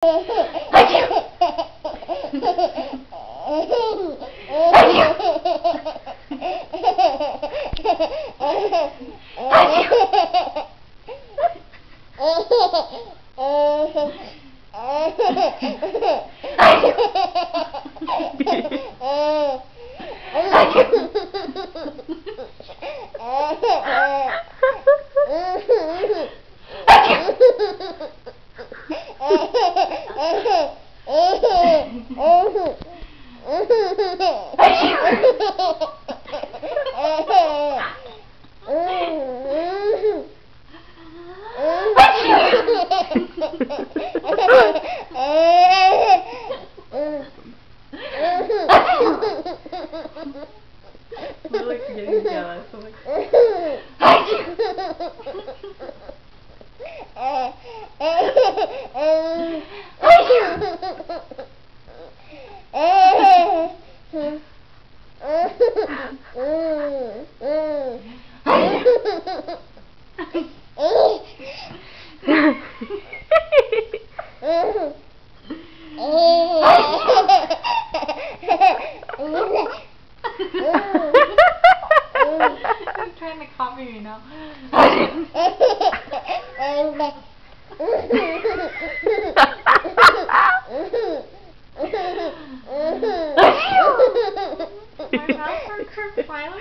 We're like getting jealous. I'm like, he's trying to copy me now. My mouth hurts from smiling.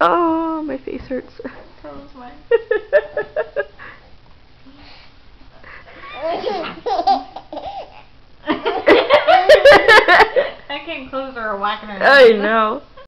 Oh, my face hurts. So does mine. I can't close her or whack her. I know.